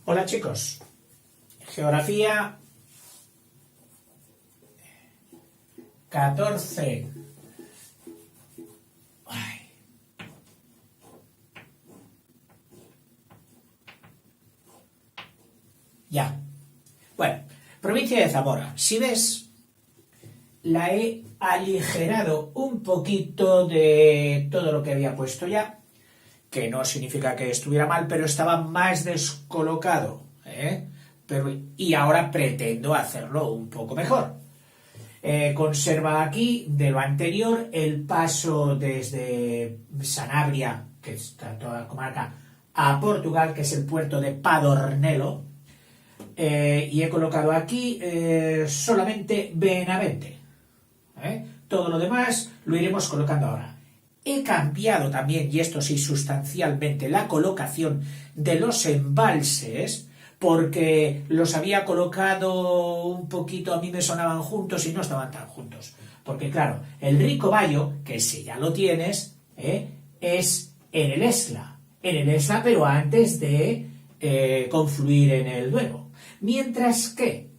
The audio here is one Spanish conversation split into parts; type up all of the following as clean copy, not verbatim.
Hola chicos, geografía 14. Ay. Ya. Bueno, provincia de Zamora. Si ves, la he aligerado un poquito de todo lo que había puesto ya, que no significa que estuviera mal, pero estaba más descolocado, ¿eh? Y ahora pretendo hacerlo un poco mejor. Conserva aquí, de lo anterior, el paso desde Sanabria, que está toda la comarca, a Portugal, que es el puerto de Padornelo, y he colocado aquí solamente Benavente. Todo lo demás lo iremos colocando ahora. He cambiado también, y esto sí sustancialmente, la colocación de los embalses, porque los había colocado un poquito, a mí me sonaban juntos y no estaban tan juntos. Porque claro, el Rico Bayo, que si ya lo tienes, es en el Esla, pero antes de confluir en el Duero. Mientras que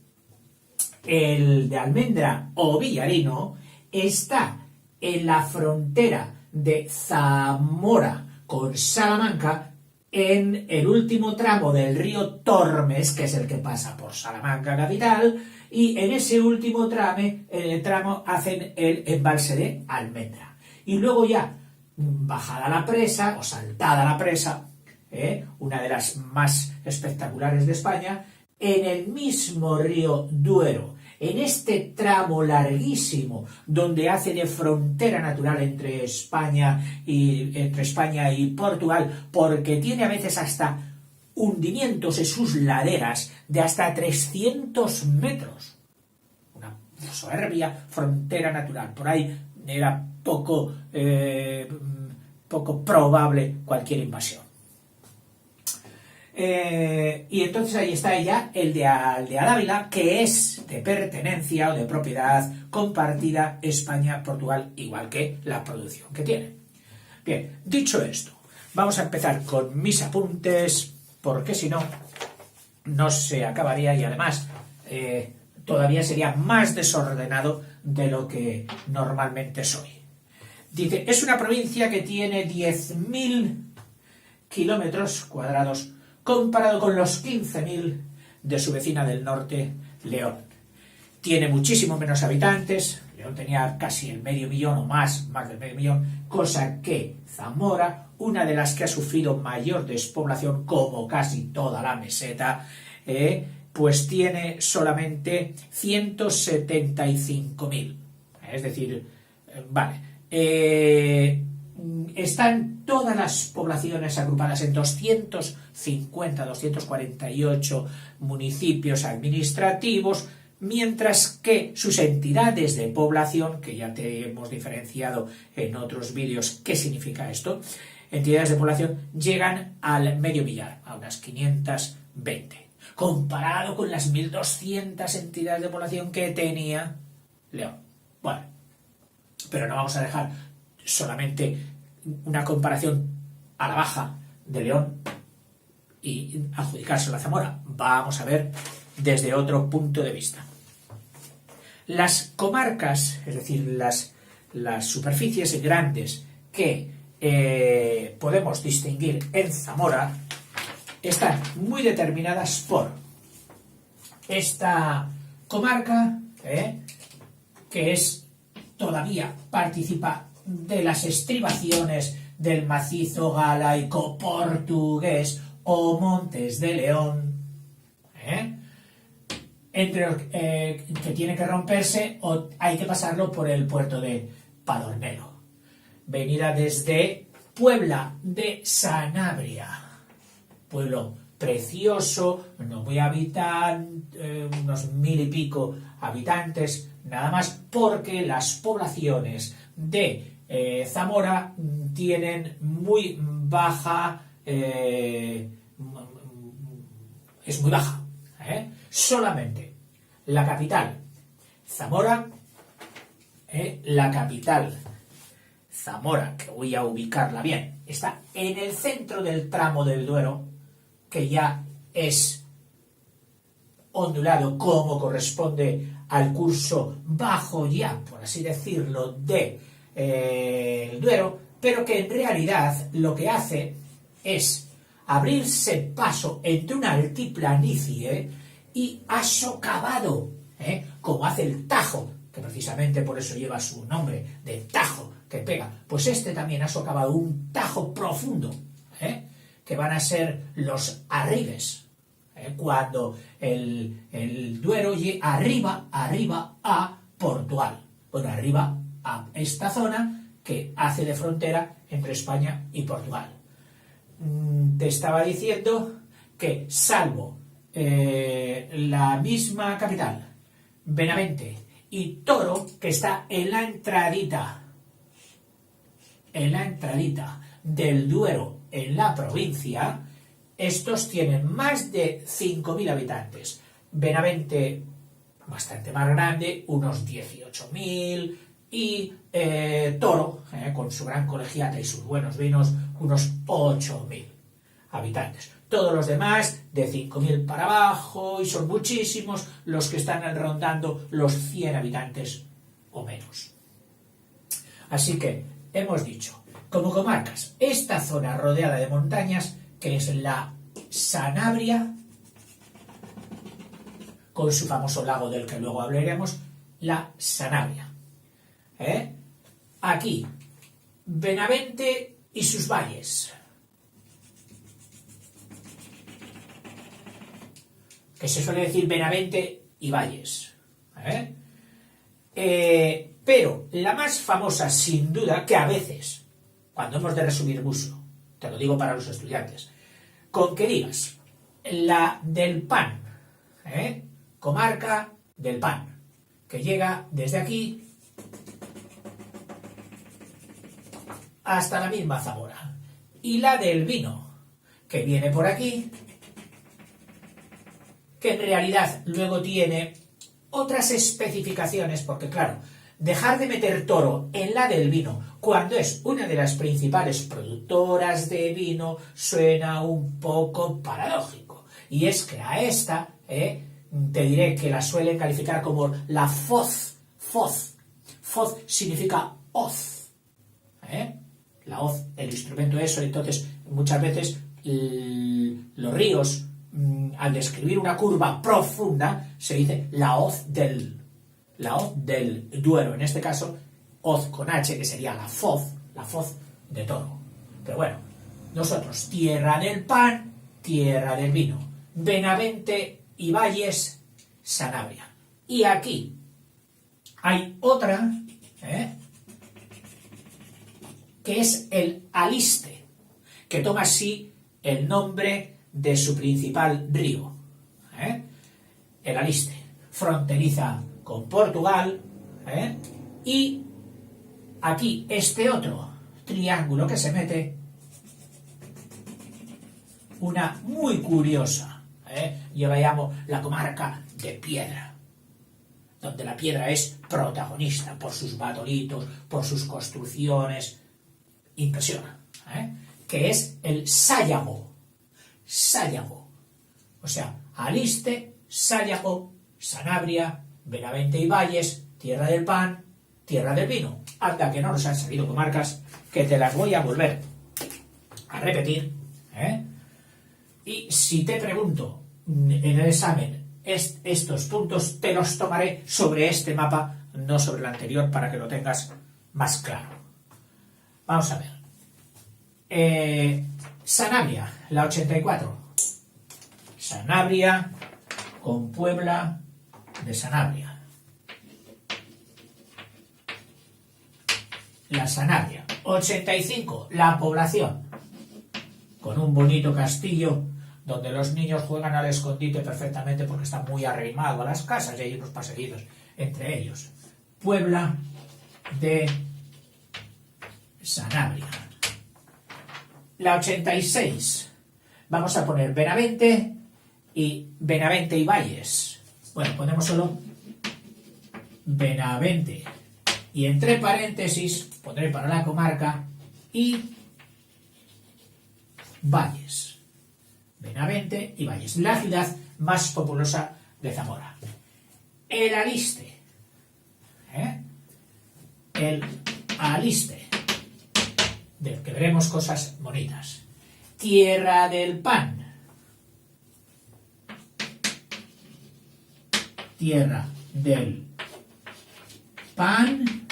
el de Almendra o Villarino está en la frontera de Zamora con Salamanca, en el último tramo del río Tormes, que es el que pasa por Salamanca capital, y en ese último tramo hacen el embalse de Almendra. Y luego ya, bajada la presa, o saltada la presa, una de las más espectaculares de España, en el mismo río Duero, en este tramo larguísimo donde hace de frontera natural entre España y Portugal, porque tiene a veces hasta hundimientos en sus laderas de hasta 300 metros. Una soberbia frontera natural. Por ahí era poco probable cualquier invasión. Y entonces ahí está ya el de Ávila, que es de pertenencia o de propiedad compartida España-Portugal, igual que la producción que tiene. Bien, dicho esto, vamos a empezar con mis apuntes, porque si no, no se acabaría y además todavía sería más desordenado de lo que normalmente soy. Dice, es una provincia que tiene 10.000 kilómetros cuadrados comparado con los 15.000 de su vecina del norte, León. Tiene muchísimo menos habitantes, León tenía casi el 500.000 o más del 500.000, cosa que Zamora, una de las que ha sufrido mayor despoblación, como casi toda la meseta, pues tiene solamente 175.000. Es decir, vale, están todas las poblaciones agrupadas en 248 municipios administrativos, mientras que sus entidades de población, que ya te hemos diferenciado en otros vídeos qué significa esto, entidades de población llegan al 500.000, a unas 520, comparado con las 1.200 entidades de población que tenía León. Bueno, pero no vamos a dejar solamente una comparación a la baja de León y adjudicárselo a Zamora. Vamos a ver desde otro punto de vista. Las comarcas, es decir, las superficies grandes que podemos distinguir en Zamora, están muy determinadas por esta comarca, que es todavía participa de las estribaciones del macizo galaico portugués o Montes de León, que tiene que romperse o hay que pasarlo por el puerto de Padornelo. Venida desde Puebla de Sanabria, pueblo precioso, no muy habitante, unos 1.000 y pico habitantes, nada más, porque las poblaciones de Zamora tienen muy baja, es muy baja, solamente la capital Zamora, que voy a ubicarla bien, está en el centro del tramo del Duero, que ya es ondulado como corresponde al curso bajo ya, por así decirlo, de el Duero, pero que en realidad lo que hace es abrirse paso entre una altiplanicie y asocavado, como hace el Tajo, que precisamente por eso lleva su nombre de Tajo, que pega. Pues este también ha socavado un Tajo profundo, que van a ser los arribes, cuando el Duero llega arriba a Portugal. Bueno, arriba a esta zona que hace de frontera entre España y Portugal. Te estaba diciendo que salvo la misma capital, Benavente, y Toro, que está en la entradita del Duero en la provincia, estos tienen más de 5.000 habitantes. Benavente, bastante más grande, unos 18.000, y Toro, con su gran colegiata y sus buenos vinos, unos 8.000 habitantes. Todos los demás de 5.000 para abajo, y son muchísimos los que están rondando los 100 habitantes o menos. Así que hemos dicho, como comarcas, esta zona rodeada de montañas, que es la Sanabria, con su famoso lago del que luego hablaremos, la Sanabria. Aquí, Benavente y sus valles, que se suele decir Benavente y valles. Pero la más famosa, sin duda, que a veces, cuando hemos de resumir mucho, te lo digo para los estudiantes, con que digas la del Pan, comarca del Pan, que llega desde aquí hasta la misma Zamora, y la del vino, que viene por aquí, que en realidad luego tiene otras especificaciones, porque claro, dejar de meter Toro en la del vino cuando es una de las principales productoras de vino suena un poco paradójico. Y es que a esta, te diré que la suelen calificar como la Foz. Foz significa hoz. La hoz, el instrumento eso, entonces muchas veces los ríos, al describir una curva profunda, se dice la hoz del Duero, en este caso, hoz con H, que sería la Foz de Toro. Pero bueno, nosotros, tierra del pan, tierra del vino, Benavente y valles, Sanabria. Y aquí hay otra, que es el Aliste, que toma así el nombre de su principal río. El Aliste, fronteriza con Portugal, y aquí este otro triángulo que se mete, una muy curiosa, yo la llamo la comarca de Piedra, donde la piedra es protagonista por sus batolitos, por sus construcciones, impresiona, que es el Sayago, o sea, Aliste, Sayago, Sanabria, Benavente y valles, tierra del pan, tierra del vino. Anda que no nos han salido comarcas, que te las voy a volver a repetir, y si te pregunto en el examen estos puntos, te los tomaré sobre este mapa, no sobre el anterior, para que lo tengas más claro. Vamos a ver. Sanabria, la 84. Sanabria con Puebla de Sanabria. La Sanabria. 85. La población. Con un bonito castillo donde los niños juegan al escondite perfectamente porque está muy arrimado a las casas y hay unos paseguidos entre ellos. Puebla de Sanabria. La 86. Vamos a poner Benavente y valles. Bueno, ponemos solo Benavente. Y entre paréntesis pondré para la comarca y valles. Benavente y Valles, la ciudad más populosa de Zamora. El Aliste, el Aliste, del que veremos cosas bonitas. Tierra del Pan, Tierra del Pan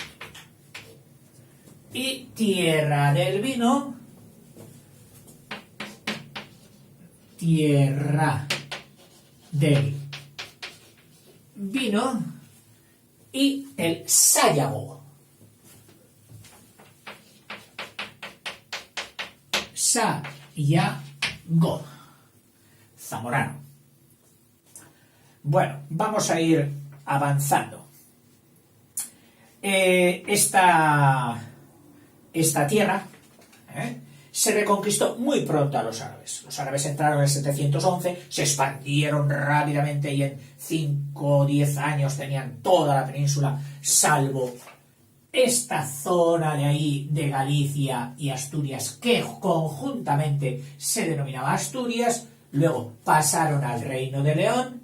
y Tierra del Vino, Tierra del Vino y el Sayago. Sayago, zamorano. Bueno, vamos a ir avanzando. Esta tierra se reconquistó muy pronto a los árabes. Los árabes entraron en el 711, se expandieron rápidamente y en 5 o 10 años tenían toda la península, salvo esta zona de ahí de Galicia y Asturias, que conjuntamente se denominaba Asturias. Luego pasaron al Reino de León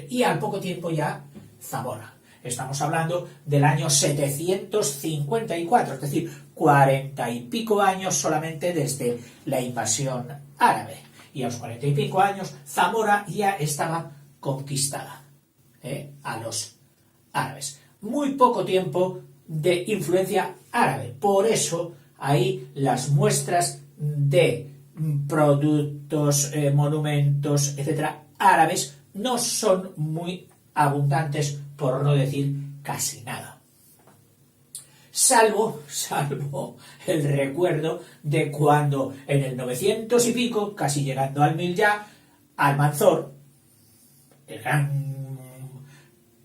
y al poco tiempo ya Zamora. Estamos hablando del año 754, es decir, 40 y pico años solamente desde la invasión árabe. Y a los 40 y pico años Zamora ya estaba conquistada a los árabes. Muy poco tiempo de influencia árabe. Por eso ahí las muestras de productos, monumentos, etcétera, árabes no son muy abundantes, por no decir casi nada. Salvo el recuerdo de cuando en el 900 y pico, casi llegando al 1000 ya, Almanzor, el gran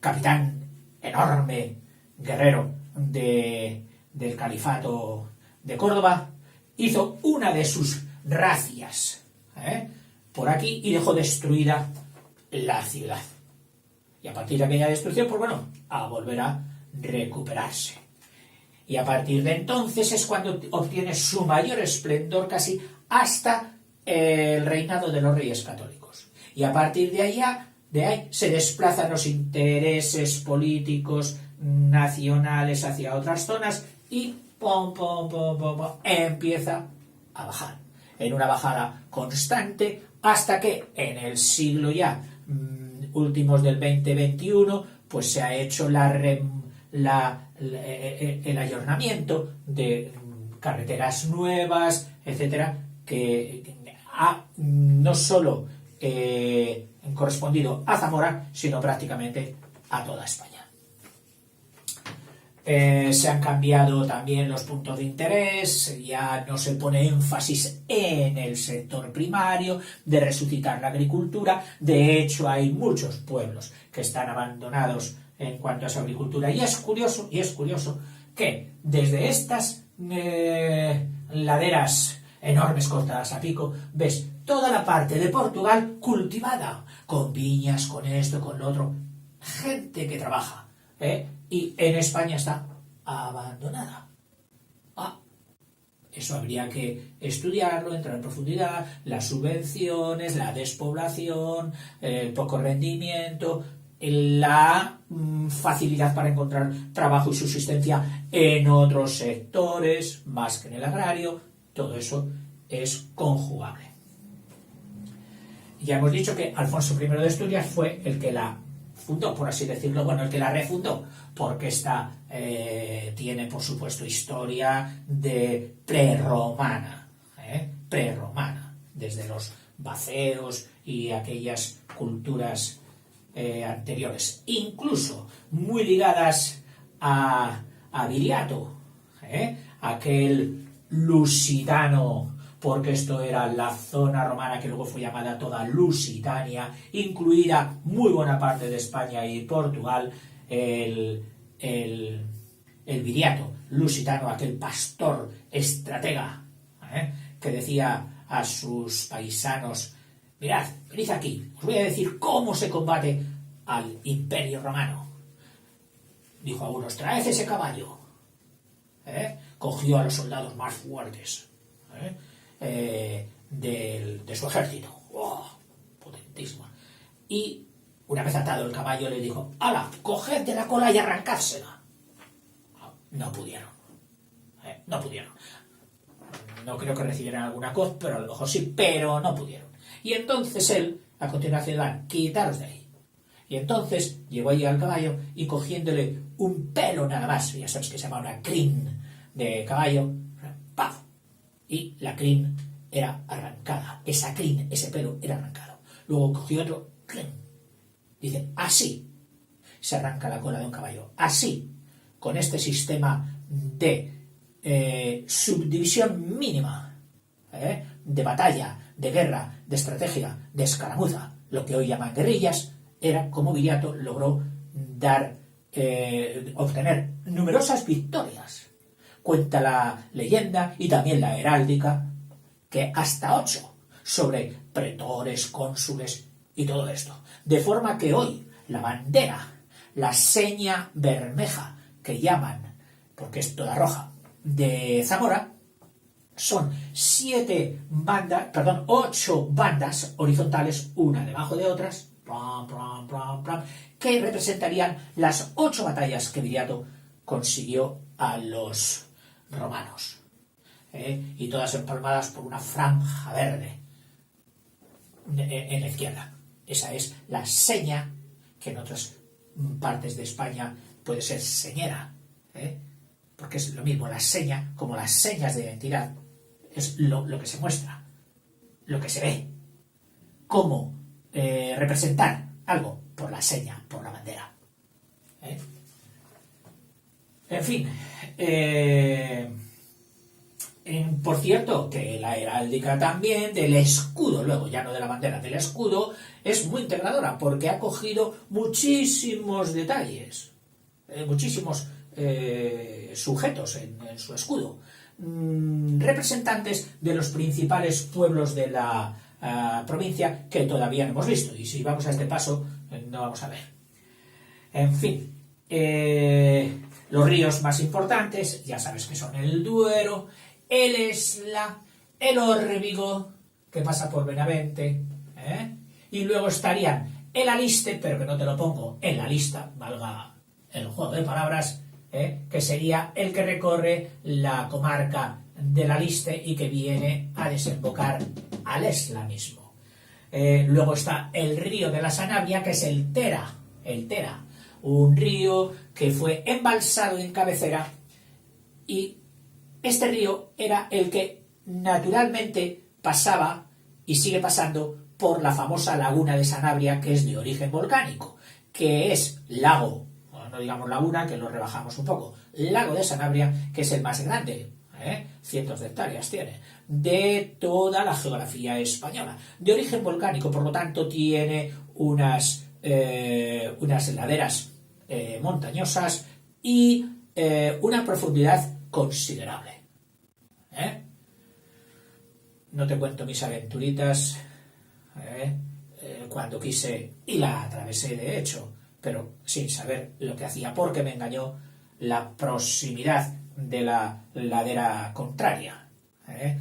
capitán enorme, guerrero del califato de Córdoba, hizo una de sus razias por aquí y dejó destruida la ciudad. Y a partir de aquella destrucción, pues bueno, a volver a recuperarse. Y a partir de entonces es cuando obtiene su mayor esplendor casi hasta el reinado de los Reyes Católicos. Y a partir de ahí se desplazan los intereses políticos nacionales hacia otras zonas y empieza a bajar. En una bajada constante hasta que en el siglo ya últimos del 20-21 pues se ha hecho el ayornamiento de carreteras nuevas, etcétera, que ha no solo correspondido a Zamora, sino prácticamente a toda España. Se han cambiado también los puntos de interés, ya no se pone énfasis en el sector primario, de resucitar la agricultura. De hecho, hay muchos pueblos que están abandonados en cuanto a su agricultura. Y es curioso que desde estas laderas enormes cortadas a pico, ves toda la parte de Portugal cultivada, con viñas, con esto, con lo otro. Gente que trabaja, y en España está abandonada. Eso habría que estudiarlo, entrar en profundidad, las subvenciones, la despoblación, el poco rendimiento, la facilidad para encontrar trabajo y subsistencia en otros sectores, más que en el agrario. Todo eso es conjugable. Ya hemos dicho que Alfonso I de Asturias fue el que la fundó, por así decirlo, el que la refundó, porque esta tiene, por supuesto, historia de prerromana, desde los baceos y aquellas culturas anteriores, incluso muy ligadas a Viriato, aquel lusitano, porque esto era la zona romana que luego fue llamada toda Lusitania, incluida muy buena parte de España y Portugal, el Viriato lusitano, aquel pastor estratega, que decía a sus paisanos: mirad, venid aquí, os voy a decir cómo se combate al Imperio Romano. Dijo a unos: traed ese caballo. Cogió a los soldados más fuertes de su ejército. y una vez atado el caballo le dijo: ¡hala, coged de la cola y arrancársela! No pudieron. No pudieron. No creo que recibieran alguna cosa, pero a lo mejor sí, pero no pudieron. Y entonces él, a continuación, dan: quitaros de ahí. Y entonces llegó allí al caballo y cogiéndole un pelo nada más, ya sabes que se llama una crin de caballo, ¡paf! Y la crin era arrancada. Esa crin, ese pelo, era arrancado. Luego cogió otro, crin. Dice: así se arranca la cola de un caballo. Así, con este sistema de subdivisión mínima, de batalla, de guerra, de estrategia, de escaramuza, lo que hoy llaman guerrillas, era como Viriato logró obtener numerosas victorias. Cuenta la leyenda y también la heráldica que hasta 8 sobre pretores, cónsules y todo esto. De forma que hoy la bandera, la seña bermeja que llaman, porque es toda roja, de Zamora, son 8 bandas horizontales, una debajo de otras, que representarían las 8 batallas que Viriato consiguió a los romanos, y todas empalmadas por una franja verde en la izquierda. Esa es la seña, que en otras partes de España puede ser señera, porque es lo mismo la seña como las señas de identidad. Es lo que se muestra, lo que se ve, cómo representar algo por la seña, por la bandera. En fin, por cierto, que la heráldica también del escudo, luego ya no de la bandera, del escudo, es muy integradora porque ha cogido muchísimos detalles, muchísimos sujetos en su escudo, representantes de los principales pueblos de la provincia que todavía no hemos visto, y si vamos a este paso no vamos a ver. En fin, los ríos más importantes ya sabes que son el Duero, el Esla, el Órbigo, que pasa por Benavente, y luego estarían el Aliste, pero que no te lo pongo en la lista, valga el juego de palabras, que sería el que recorre la comarca del Aliste y que viene a desembocar al Esla mismo. Luego está el río de la Sanabria, que es el Tera, un río que fue embalsado en cabecera, y este río era el que naturalmente pasaba y sigue pasando por la famosa laguna de Sanabria, que es de origen volcánico, que es lago, no digamos laguna, que lo rebajamos un poco, lago de Sanabria, que es el más grande, cientos de hectáreas tiene, de toda la geografía española, de origen volcánico, por lo tanto tiene unas laderas montañosas y una profundidad considerable. No te cuento mis aventuritas cuando quise, y la atravesé de hecho, pero sin saber lo que hacía, porque me engañó la proximidad de la ladera contraria.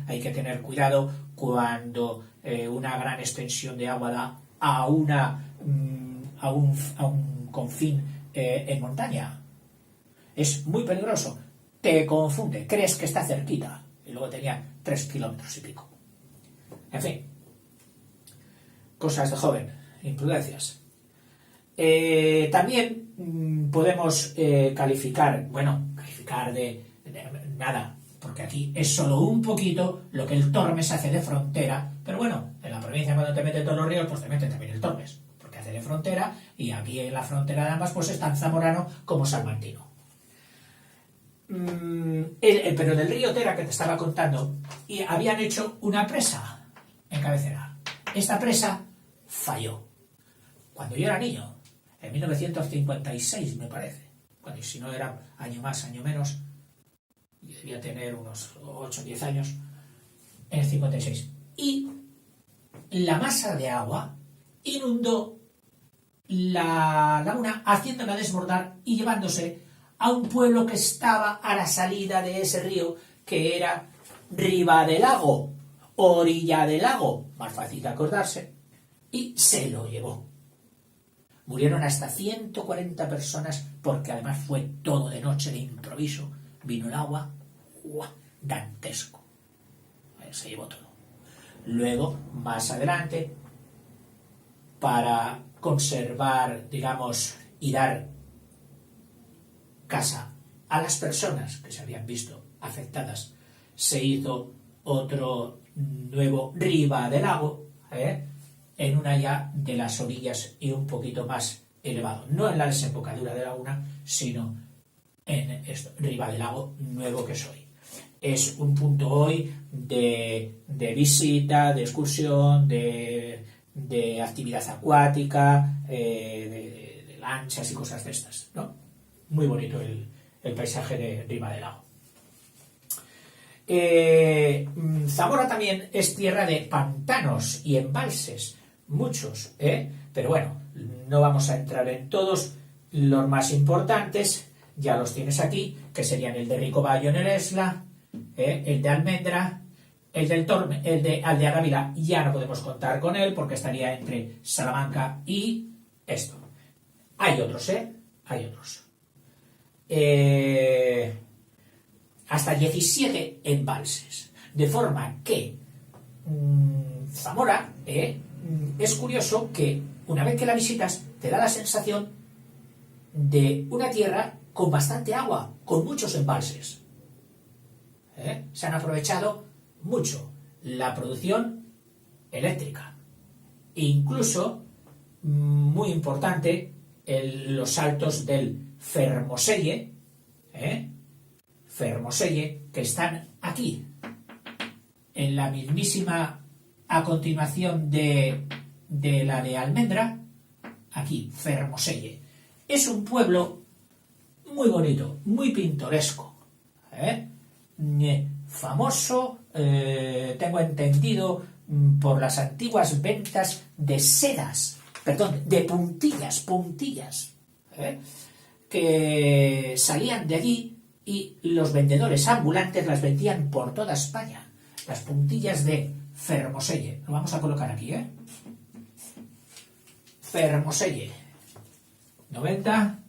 Hay que tener cuidado cuando una gran extensión de agua da a un confín en montaña. Es muy peligroso. Te confunde, crees que está cerquita y luego tenía 3 kilómetros y pico. En fin, cosas de joven, imprudencias. También podemos calificar de nada, porque aquí es solo un poquito lo que el Tormes hace de frontera, pero bueno, en la provincia cuando te meten todos los ríos, pues te meten también el Tormes, porque hace de frontera, y aquí en la frontera de ambas pues es tan zamorano como salmantino. Pero del río Tera que te estaba contando, y habían hecho una presa en cabecera. Esta presa falló cuando yo era niño, en 1956 me parece, bueno, y si no era año más, año menos, y debía tener unos 8 o 10 años, en el 56, y la masa de agua inundó la laguna, haciéndola desbordar y llevándose a un pueblo que estaba a la salida de ese río, que era Riva del Lago, orilla del lago, más fácil de acordarse, y se lo llevó. Murieron hasta 140 personas porque además fue todo de noche, de improviso. Vino el agua, ¡guau!, dantesco. Se llevó todo. Luego, más adelante, para conservar, digamos, y dar casa a las personas que se habían visto afectadas, se hizo otro nuevo riba del lago, en una ya de las orillas y un poquito más elevado. No en la desembocadura de la Laguna, sino en esto, riba del lago nuevo que soy. Es un punto hoy de visita, de excursión, de actividad acuática, de lanchas y cosas de estas, ¿no? Muy bonito el paisaje de riba del lago. Zamora también es tierra de pantanos y embalses, muchos, pero bueno, no vamos a entrar en todos. Los más importantes ya los tienes aquí, que serían el de Ricobayo en el Esla, el de Almendra, el de Aldea Ávila ya no podemos contar con él porque estaría entre Salamanca y esto. Hay otros, hay otros. Hasta 17 embalses. De forma que Zamora, es curioso que una vez que la visitas te da la sensación de una tierra con bastante agua, con muchos embalses. Se han aprovechado mucho la producción eléctrica. Incluso, muy importante, los saltos del Fermoselle, que están aquí, en la mismísima, a continuación de la de Almendra, aquí, Fermoselle. Es un pueblo muy bonito, muy pintoresco, famoso, tengo entendido, por las antiguas ventas de sedas, perdón, de puntillas, que salían de allí y los vendedores ambulantes las vendían por toda España. Las puntillas de Fermoselle. Lo vamos a colocar aquí, Fermoselle. 90,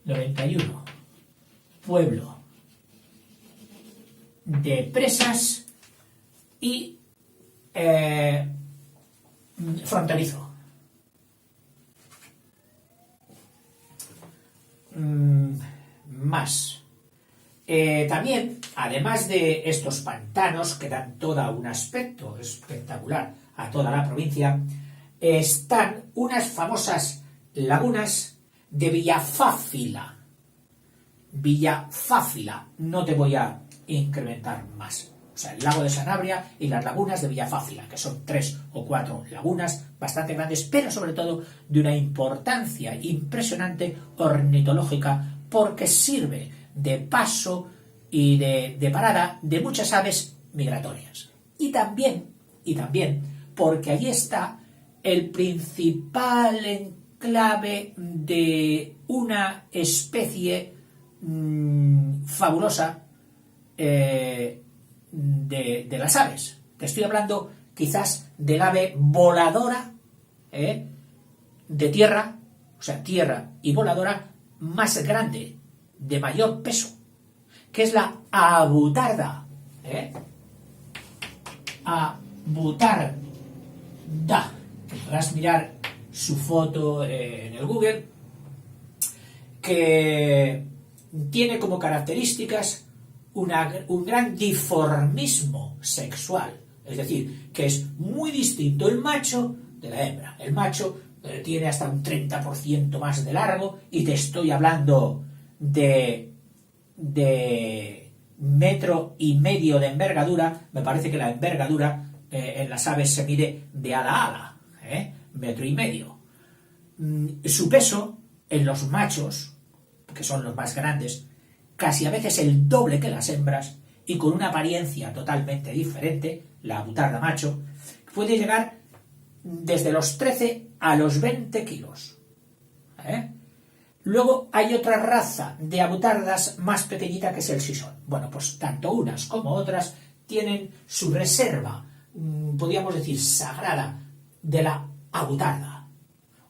91. Pueblo de presas y fronterizo. Más. También, además de estos pantanos que dan todo un aspecto espectacular a toda la provincia, están unas famosas lagunas de Villafáfila. Villafáfila, no te voy a incrementar más. O sea, el lago de Sanabria y las lagunas de Villafáfila, que son 3 o 4 lagunas bastante grandes, pero sobre todo de una importancia impresionante ornitológica, porque sirve de paso y de parada de muchas aves migratorias. Y también porque allí está el principal enclave de una especie fabulosa de las aves. Te estoy hablando quizás del ave voladora de tierra, o sea, tierra y voladora más grande, de mayor peso, que es la abutarda. Abutarda. Que podrás mirar su foto en el Google, que tiene como características un gran dimorfismo sexual, es decir, que es muy distinto el macho de la hembra. El macho tiene hasta un 30% más de largo, y te estoy hablando de 1,5 metros de envergadura. Me parece que la envergadura en las aves se mide de ala a ala, 1,5 metros. Su peso en los machos, que son los más grandes, casi a veces el doble que las hembras, y con una apariencia totalmente diferente. La abutarda macho puede llegar desde los 13 a los 20 kilos. Luego hay otra raza de abutardas más pequeñita, que es el sisón. Bueno, pues tanto unas como otras tienen su reserva, podríamos decir sagrada, de la abutarda.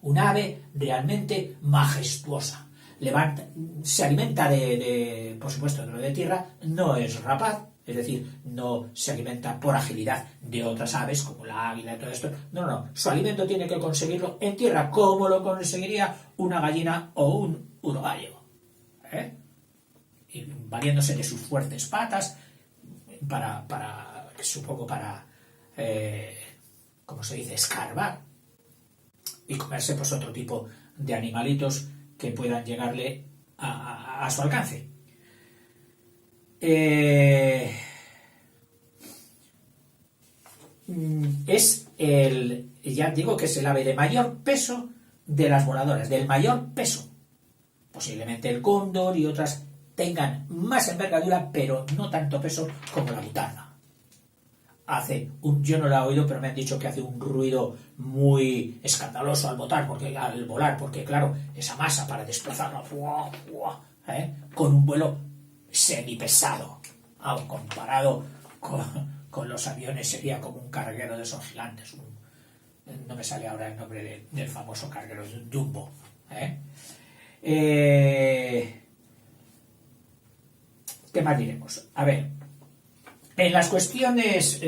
un ave realmente majestuosa. Se alimenta por supuesto, de lo de tierra, no es rapaz, es decir, no se alimenta por agilidad de otras aves, como la águila y todo esto. No. Su alimento tiene que conseguirlo en tierra, como lo conseguiría una gallina o un urogallo. Y valiéndose de sus fuertes patas, supongo para, ¿cómo se dice?, escarbar y comerse pues otro tipo de animalitos que puedan llegarle a su alcance. Ya digo que es el ave de mayor peso de las voladoras, del mayor peso. Posiblemente el cóndor y otras tengan más envergadura, pero no tanto peso como la butarda. Yo no la he oído, pero me han dicho que hace un ruido muy escandaloso al volar, porque claro, esa masa para desplazarla, con un vuelo semipesado, comparado con los aviones sería como un carguero de esos gigantes. No me sale ahora el nombre del famoso carguero, de un jumbo. ¿Qué más diremos? A ver, en las cuestiones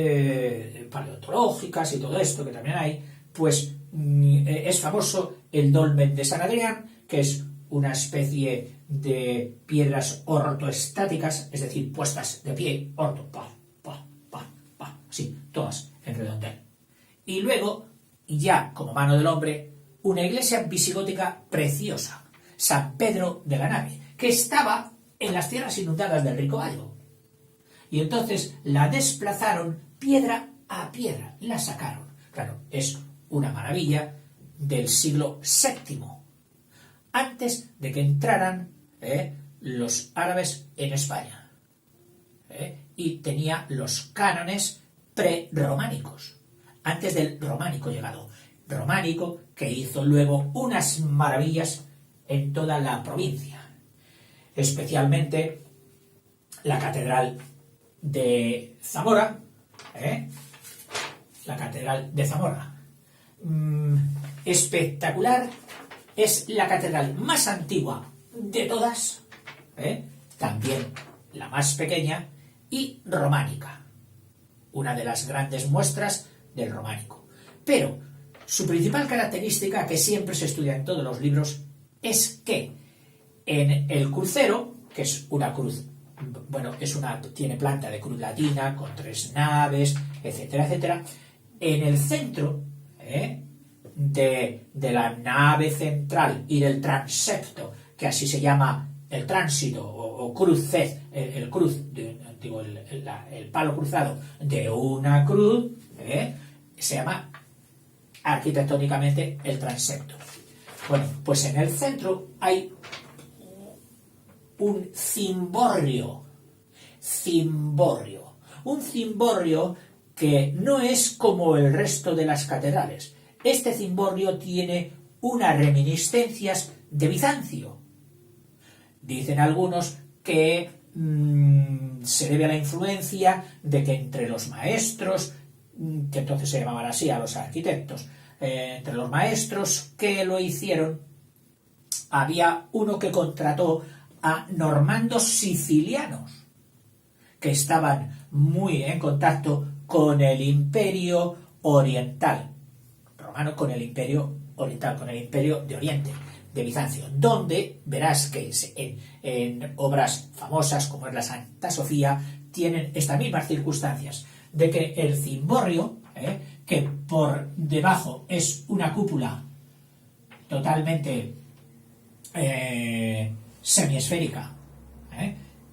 paleontológicas y todo esto que también hay, pues es famoso el dolmen de San Adrián, que es una especie de piedras ortoestáticas, es decir, puestas de pie, así, todas en redondel. Y luego, ya como mano del hombre, una iglesia visigótica preciosa, San Pedro de la Nave, que estaba en las tierras inundadas del Rico Valle. Y entonces la desplazaron piedra a piedra, la sacaron. Claro, es una maravilla del siglo VII, antes de que entraran los árabes en España. Y tenía los cánones prerrománicos, antes del románico llegado. Románico que hizo luego unas maravillas en toda la provincia, especialmente la catedral de Zamora, la catedral de Zamora. Espectacular, es la catedral más antigua de todas, también la más pequeña y románica, una de las grandes muestras del románico. Pero su principal característica, que siempre se estudia en todos los libros, es que en el crucero, que es una cruz, tiene planta de cruz latina, con 3 naves, etcétera, etcétera, en el centro de la nave central y del transepto, que así se llama el tránsito o crucez, el palo cruzado de una cruz, se llama arquitectónicamente el transepto. Bueno, pues en el centro hay un cimborrio, un cimborrio que no es como el resto de las catedrales. Este cimborrio tiene unas reminiscencias de Bizancio. Dicen algunos que se debe a la influencia de que entre los maestros, que entonces se llamaban así a los arquitectos, entre los maestros que lo hicieron, había uno que contrató a normandos sicilianos, que estaban muy en contacto con el imperio oriental, romano, con el imperio oriental, con el imperio de Oriente, de Bizancio, donde verás que en obras famosas como es la Santa Sofía tienen estas mismas circunstancias, de que el cimborrio, que por debajo es una cúpula totalmente semiesférica,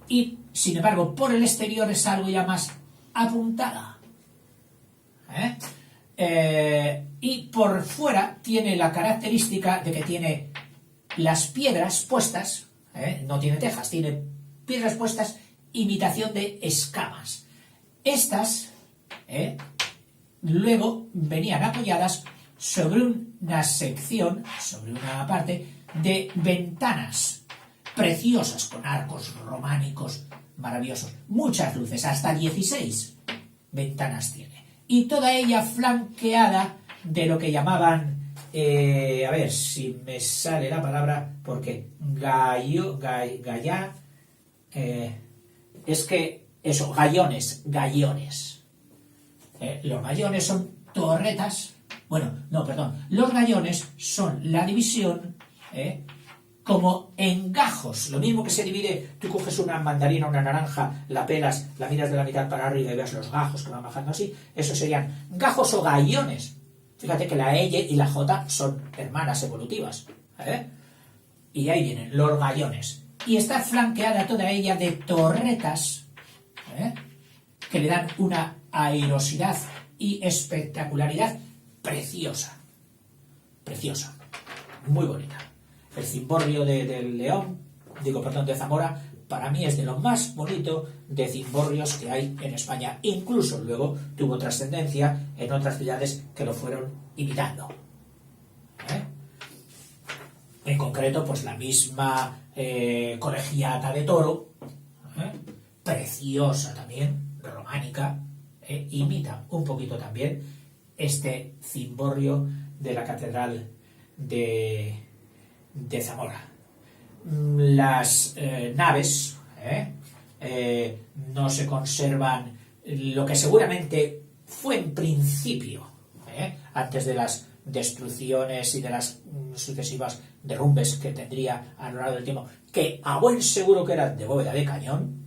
y sin embargo por el exterior es algo ya más apuntada, y por fuera tiene la característica de que tiene las piedras puestas, no tiene tejas, tiene piedras puestas, imitación de escamas. Estas luego venían apoyadas sobre una sección, sobre una parte de ventanas preciosas con arcos románicos maravillosos, muchas luces, hasta 16 ventanas tiene, y toda ella flanqueada de lo que llamaban a ver si me sale la palabra, porque gallá, es que eso, gallones. Los gallones son torretas, bueno, no, perdón, los gallones son la división como en gajos, lo mismo que se divide, tú coges una mandarina, una naranja, la pelas, la miras de la mitad para arriba y ves los gajos que van bajando así, eso serían gajos o gallones. Fíjate que la E y la J son hermanas evolutivas, y ahí vienen los gallones, y está flanqueada toda ella de torretas, que le dan una airosidad y espectacularidad preciosa, muy bonita. El cimborrio del León, de Zamora, para mí es de lo más bonito de cimborrios que hay en España. Incluso luego tuvo trascendencia en otras ciudades que lo fueron imitando. En concreto, pues la misma Colegiata de Toro, preciosa también, románica, imita un poquito también este cimborrio de la Catedral de Zamora. Las naves no se conservan lo que seguramente fue en principio, antes de las destrucciones y de las sucesivas derrumbes que tendría a lo largo del tiempo, que a buen seguro que eran de bóveda de cañón,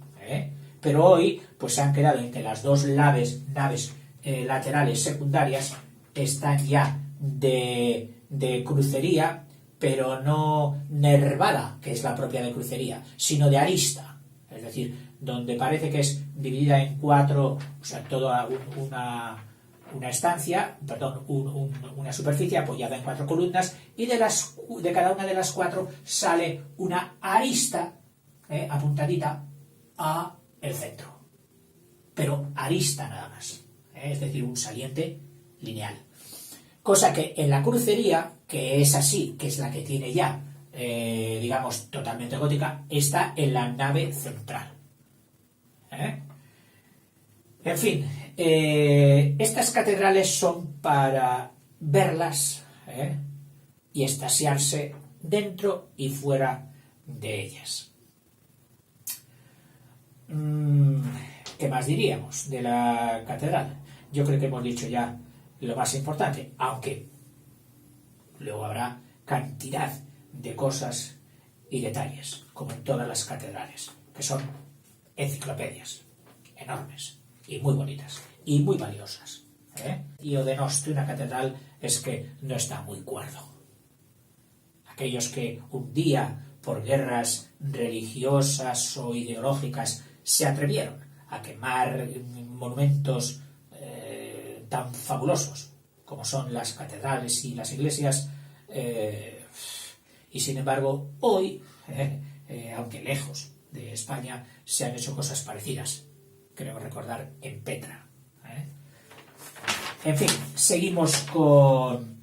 pero hoy pues se han quedado en que las dos naves laterales secundarias están ya de crucería, pero no nervada, que es la propia de crucería, sino de arista, es decir, donde parece que es dividida en cuatro, o sea, toda una estancia, perdón, una superficie apoyada en cuatro columnas, y de cada una de las cuatro sale una arista apuntadita a el centro, pero arista nada más, es decir, un saliente lineal. Cosa que en la crucería, que es así, que es la que tiene ya, digamos, totalmente gótica, está en la nave central. En fin, estas catedrales son para verlas y extasiarse dentro y fuera de ellas. ¿Qué más diríamos de la catedral? Yo creo que hemos dicho ya lo más importante, aunque luego habrá cantidad de cosas y detalles, como en todas las catedrales, que son enciclopedias enormes y muy bonitas y muy valiosas. Y o de Nosti, una catedral, es que no está muy cuerdo. Aquellos que un día, por guerras religiosas o ideológicas, se atrevieron a quemar monumentos tan fabulosos como son las catedrales y las iglesias, y sin embargo hoy, aunque lejos de España, se han hecho cosas parecidas, creo recordar en Petra. En fin, seguimos con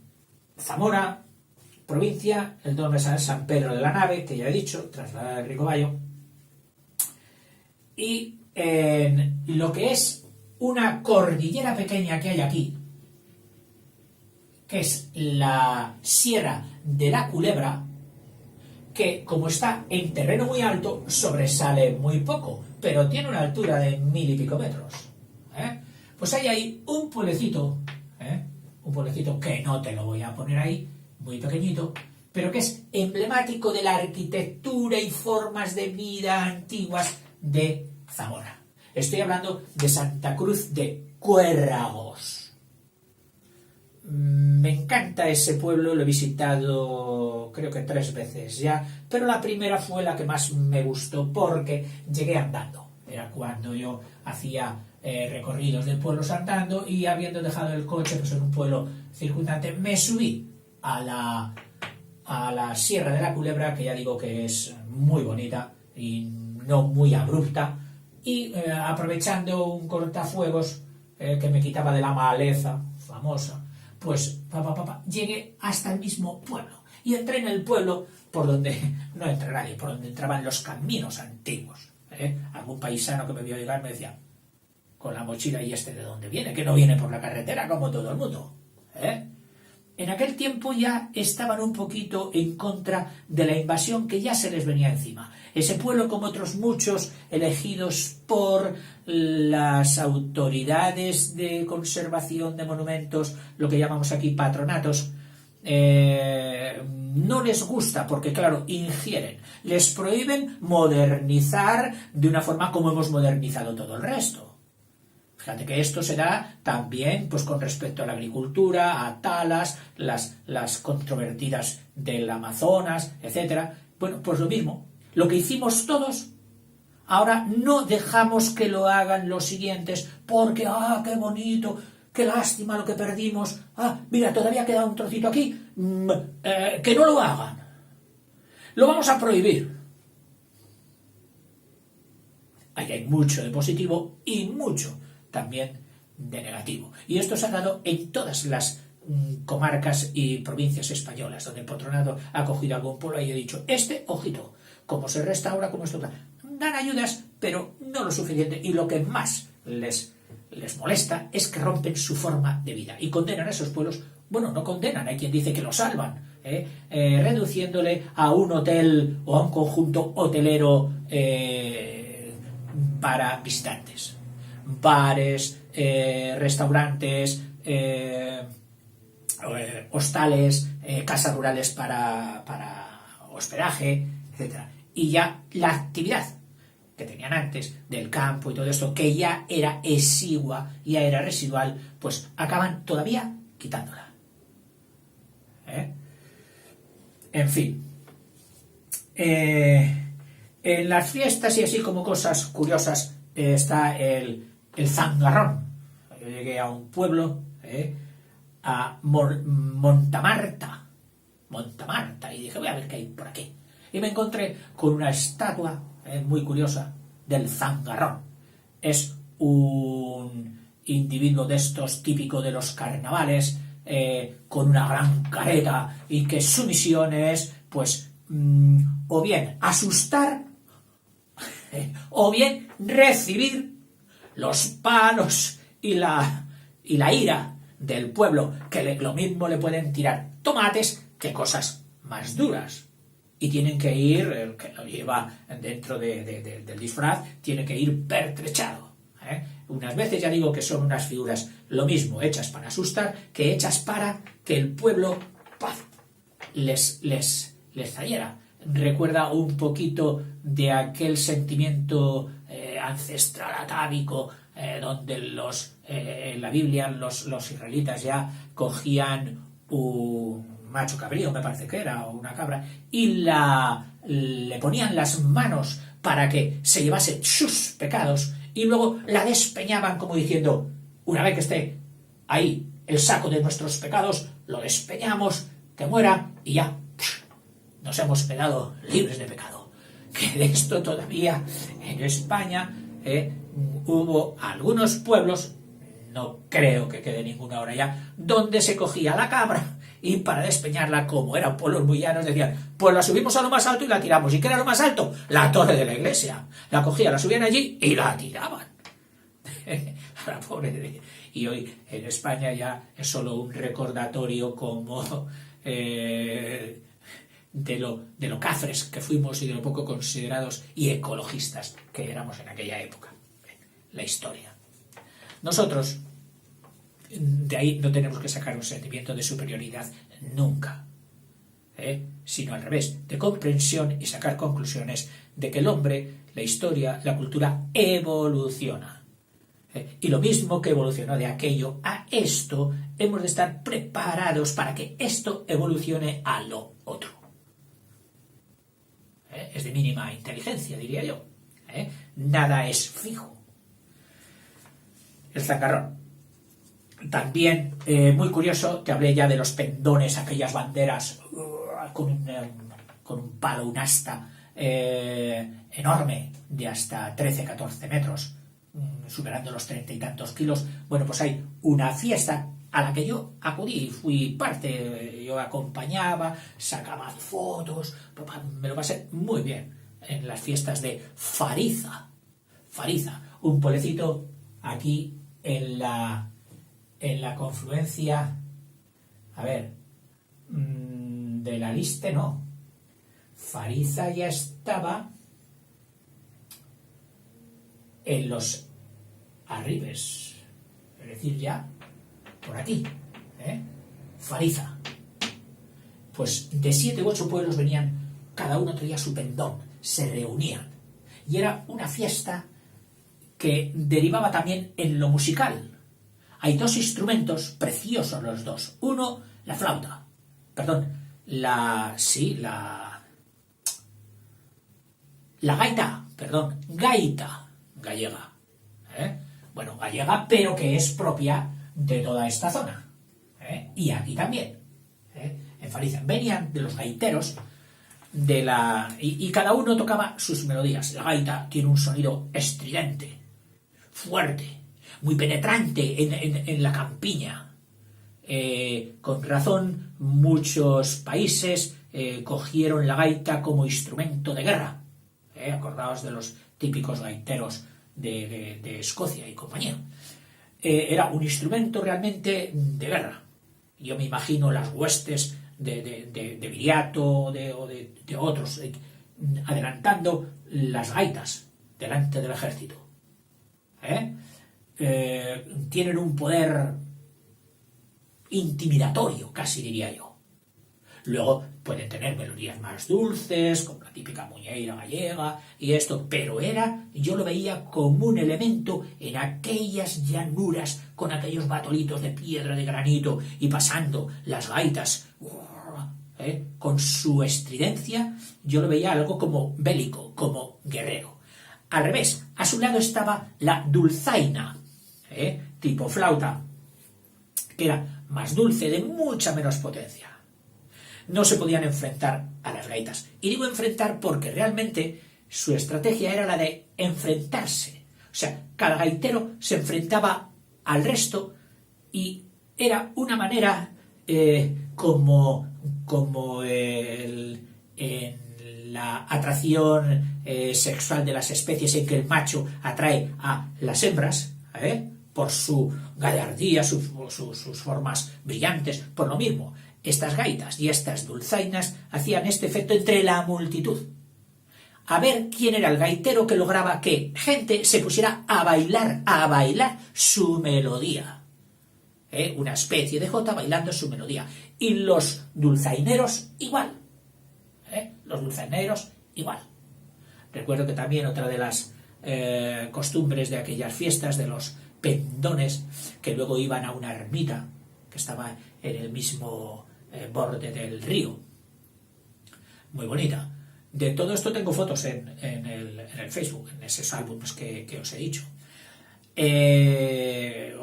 Zamora, provincia, el nombre es San Pedro de la Nave, que ya he dicho, trasladada del Ricobayo, y en lo que es una cordillera pequeña que hay aquí, que es la Sierra de la Culebra, que como está en terreno muy alto, sobresale muy poco, pero tiene una altura de 1000 y pico metros. Pues hay ahí un pueblecito que no te lo voy a poner ahí, muy pequeñito, pero que es emblemático de la arquitectura y formas de vida antiguas de Zamora. Estoy hablando de Santa Cruz de Cuérragos. Me encanta ese pueblo, lo he visitado creo que 3 veces ya, pero la primera fue la que más me gustó porque llegué andando. Era cuando yo hacía recorridos de pueblos andando y habiendo dejado el coche pues en un pueblo circundante, me subí a la Sierra de la Culebra, que ya digo que es muy bonita y no muy abrupta, y aprovechando un cortafuegos que me quitaba de la maleza famosa, pues llegué hasta el mismo pueblo y entré en el pueblo por donde no entra nadie, por donde entraban los caminos antiguos. Algún paisano que me vio llegar me decía, con la mochila, ¿y este de dónde viene? Que no viene por la carretera como todo el mundo. en aquel tiempo ya estaban un poquito en contra de la invasión que ya se les venía encima. Ese pueblo, como otros muchos, elegidos por las autoridades de conservación de monumentos, lo que llamamos aquí patronatos, no les gusta porque, claro, ingieren. Les prohíben modernizar de una forma como hemos modernizado todo el resto. Fíjate que esto se da también pues, con respecto a la agricultura, a talas, las controvertidas del Amazonas, etc. Bueno, pues lo mismo. Lo que hicimos todos, ahora no dejamos que lo hagan los siguientes porque, qué bonito, qué lástima lo que perdimos. Mira, todavía queda un trocito aquí. Que no lo hagan. Lo vamos a prohibir. Ahí hay mucho de positivo y mucho también de negativo. Y esto se ha dado en todas las comarcas y provincias españolas, donde el patronato ha cogido algún pueblo y ha dicho, ojito, como se restaura, como esto, dan ayudas, pero no lo suficiente. Y lo que más les molesta es que rompen su forma de vida y condenan a esos pueblos. Bueno, no condenan, hay quien dice que lo salvan, reduciéndole a un hotel o a un conjunto hotelero para visitantes. Bares, restaurantes, hostales, casas rurales para hospedaje, etc. Y ya la actividad que tenían antes del campo y todo esto, que ya era exigua, ya era residual, pues acaban todavía quitándola. En fin. En las fiestas y así como cosas curiosas está el zangarrón. Yo llegué a un pueblo, a Montamarta, y dije, voy a ver qué hay por aquí. Y me encontré con una estatua muy curiosa del zangarrón. Es un individuo de estos típico de los carnavales, con una gran careta, y que su misión es, pues, o bien asustar, o bien recibir los palos y la ira del pueblo, que lo mismo le pueden tirar tomates que cosas más duras. Y tienen que ir, el que lo lleva dentro del disfraz, tiene que ir pertrechado. Unas veces ya digo que son unas figuras, lo mismo, hechas para asustar, que hechas para que el pueblo les trayera. Recuerda un poquito de aquel sentimiento ancestral atávico, donde en la Biblia los israelitas ya cogían un macho cabrío, me parece que era, o una cabra, y le ponían las manos para que se llevase sus pecados, y luego la despeñaban como diciendo, una vez que esté ahí el saco de nuestros pecados, lo despeñamos, que muera, y ya nos hemos quedado libres de pecado. Que de esto todavía en España hubo algunos pueblos, no creo que quede ninguno ahora ya, donde se cogía la cabra y para despeñarla, como eran pueblos muy llanos, decían, pues la subimos a lo más alto y la tiramos. ¿Y qué era lo más alto? La torre de la iglesia. La cogían, la subían allí y la tiraban. La pobre. Y hoy en España ya es solo un recordatorio como de lo cafres que fuimos y de lo poco considerados y ecologistas que éramos en aquella época. La historia. Nosotros, de ahí no tenemos que sacar un sentimiento de superioridad nunca, sino al revés, de comprensión y sacar conclusiones de que el hombre, la historia, la cultura evoluciona. Y lo mismo que evolucionó de aquello a esto, hemos de estar preparados para que esto evolucione a lo otro. Es de mínima inteligencia, diría yo. Nada es fijo. El zangarrón. También, muy curioso, te hablé ya de los pendones, aquellas banderas con un palo, un asta enorme de hasta 13-14 metros, superando los 30 y tantos kilos. Bueno, pues hay una fiesta a la que yo acudí, fui parte, yo acompañaba, sacaba fotos, me lo pasé muy bien en las fiestas de Fariza, un pueblecito aquí en la confluencia, a ver, del Aliste no. Fariza ya estaba en los Arribes, es decir, ya por aquí, Fariza. Pues de 7 u 8 pueblos venían, cada uno traía su pendón, se reunían. Y era una fiesta que derivaba también en lo musical. Hay 2 instrumentos preciosos los dos. Uno, la flauta. Perdón, la gaita, perdón, gaita gallega. Bueno, gallega, pero que es propia de toda esta zona. Y aquí también. En Fariza. Venían de los gaiteros y cada uno tocaba sus melodías. La gaita tiene un sonido estridente, fuerte, muy penetrante en la campiña. Con razón, muchos países cogieron la gaita como instrumento de guerra. Acordaos de los típicos gaiteros de Escocia y compañía. Era un instrumento realmente de guerra. Yo me imagino las huestes de Viriato o de otros adelantando las gaitas delante del ejército. Tienen un poder intimidatorio, casi diría yo. Luego pueden tener melodías más dulces, como la típica muñeira gallega y esto, pero yo lo veía como un elemento en aquellas llanuras con aquellos batolitos de piedra, de granito, y pasando las gaitas con su estridencia, yo lo veía algo como bélico, como guerrero. Al revés, a su lado estaba la dulzaina, tipo flauta, que era más dulce, de mucha menos potencia. No se podían enfrentar a las gaitas. Y digo enfrentar porque realmente su estrategia era la de enfrentarse. O sea, cada gaitero se enfrentaba al resto y era una manera como en la atracción sexual de las especies, en que el macho atrae a las hembras, por su gallardía, sus formas brillantes, por lo mismo. Estas gaitas y estas dulzainas hacían este efecto entre la multitud. A ver quién era el gaitero que lograba que gente se pusiera a bailar su melodía. Una especie de jota bailando su melodía. Y los dulzaineros igual. Los dulzaineros igual. Recuerdo que también otra de las costumbres de aquellas fiestas, de los pendones, que luego iban a una ermita que estaba en el mismo borde del río. Muy bonita. De todo esto tengo fotos en el Facebook, en esos álbumes que os he dicho.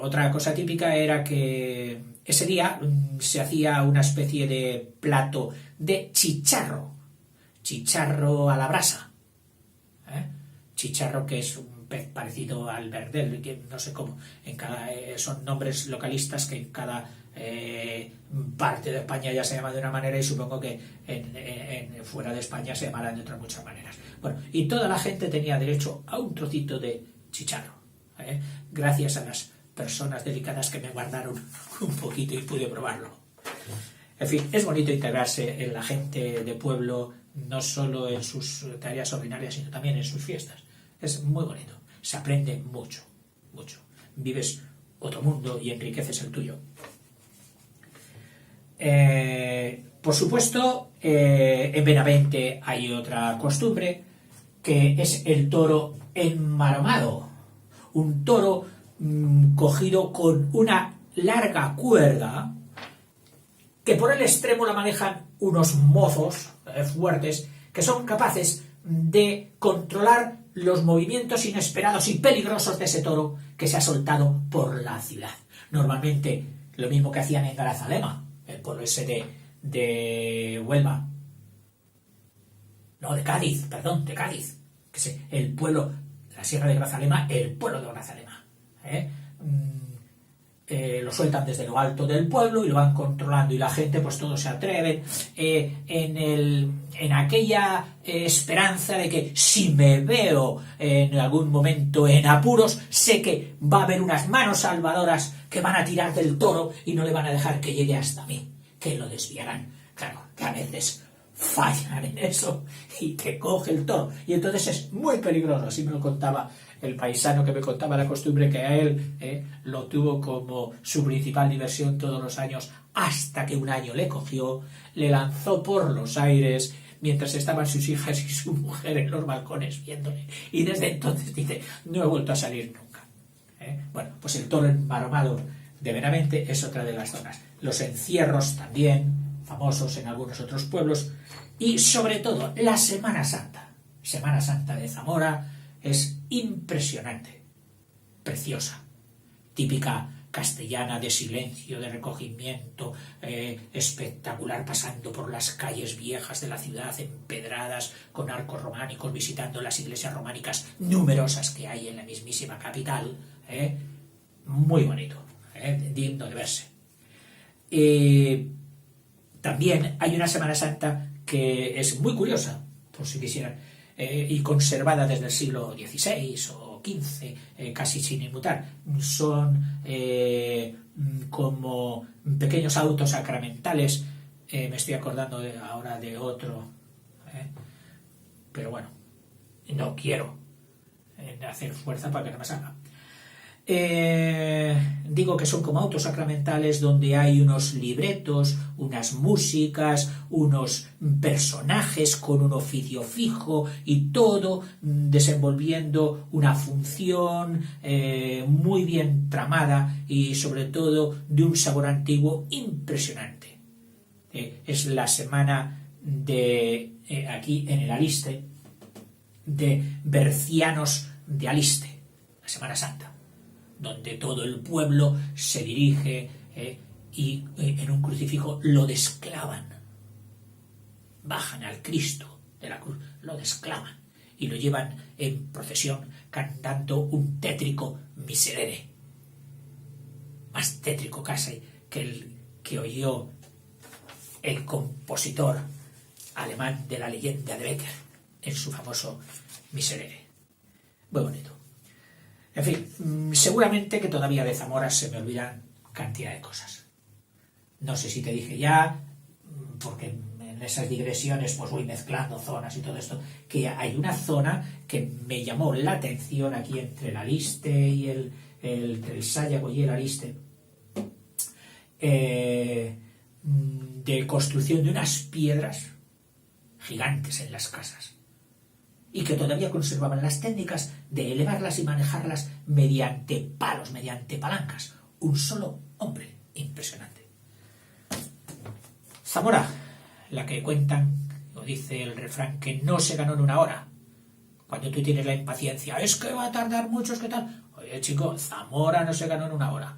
Otra cosa típica era que ese día se hacía una especie de plato de chicharro a la brasa. Chicharro, que es un pez parecido al verdel, que no sé cómo, son nombres localistas que en cada parte de España ya se llama de una manera, y supongo que fuera de España se llamarán de otras muchas maneras. Bueno, y toda la gente tenía derecho a un trocito de chicharro, gracias a las personas delicadas que me guardaron un poquito y pude probarlo. En fin, es bonito integrarse en la gente de pueblo, no solo en sus tareas ordinarias, sino también en sus fiestas. Es muy bonito, se aprende mucho, mucho. Vives otro mundo y enriqueces el tuyo. Por supuesto, en Benavente hay otra costumbre, que es el toro enmaromado. Un toro cogido con una larga cuerda, que por el extremo la manejan unos mozos fuertes, que son capaces de controlar los movimientos inesperados y peligrosos de ese toro que se ha soltado por la ciudad. Normalmente lo mismo que hacían en Grazalema, el pueblo ese de Huelva. No, de Cádiz, que es el pueblo, la Sierra de Grazalema, el pueblo de Grazalema. Lo sueltan desde lo alto del pueblo y lo van controlando, y la gente, pues todos se atreven en aquella esperanza de que si me veo en algún momento en apuros, sé que va a haber unas manos salvadoras que van a tirar del toro y no le van a dejar que llegue hasta mí. que lo desviarán. Claro, que a veces fallan en eso y te coge el toro. Y entonces es muy peligroso. Así me lo contaba el paisano que me contaba la costumbre, que a él lo tuvo como su principal diversión todos los años, hasta que un año le cogió, le lanzó por los aires mientras estaban sus hijas y su mujer en los balcones viéndole. Y desde entonces dice, no he vuelto a salir nunca. Bueno, pues el toro embaromado de Benavente es otra de las zonas. Los encierros también, famosos en algunos otros pueblos, y sobre todo la Semana Santa. Semana Santa de Zamora es impresionante, preciosa, típica castellana de silencio, de recogimiento, espectacular, pasando por las calles viejas de la ciudad empedradas con arcos románicos, visitando las iglesias románicas numerosas que hay en la mismísima capital. Muy bonito, digno de verse. También hay una Semana Santa que es muy curiosa, por si quisieran, y conservada desde el siglo XVI o XV, casi sin inmutar. Son como pequeños autos sacramentales. Me estoy acordando ahora de otro, pero bueno, no quiero hacer fuerza para que no me salga. Digo que son como autos sacramentales donde hay unos libretos, unas músicas, unos personajes con un oficio fijo y todo desenvolviendo una función muy bien tramada y sobre todo de un sabor antiguo impresionante. Es la semana de aquí en el Aliste, de Bercianos de Aliste, la Semana Santa, donde todo el pueblo se dirige y en un crucifijo lo desclavan. Bajan al Cristo de la cruz, lo desclavan y lo llevan en procesión cantando un tétrico miserere. Más tétrico casi que el que oyó el compositor alemán de la leyenda de Becker en su famoso miserere. Muy bonito. En fin, seguramente que todavía de Zamora se me olvidan cantidad de cosas. No sé si te dije ya, porque en esas digresiones pues voy mezclando zonas y todo esto, que hay una zona que me llamó la atención aquí entre el Aliste y el Sayago y el Aliste, de construcción de unas piedras gigantes en las casas, y que todavía conservaban las técnicas de elevarlas y manejarlas mediante palos, mediante palancas. Un solo hombre. Impresionante. Zamora, la que cuentan, o dice el refrán, que no se ganó en una hora. Cuando tú tienes la impaciencia, es que va a tardar mucho, es que tal. Oye, chico, Zamora no se ganó en una hora.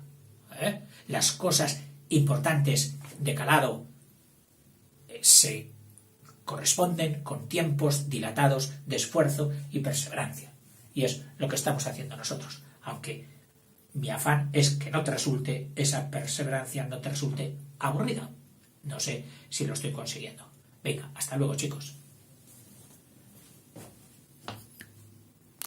Las cosas importantes de calado se corresponden con tiempos dilatados de esfuerzo y perseverancia. Y es lo que estamos haciendo nosotros. Aunque mi afán es que no te resulte esa perseverancia, no te resulte aburrida. No sé si lo estoy consiguiendo. Venga, hasta luego, chicos.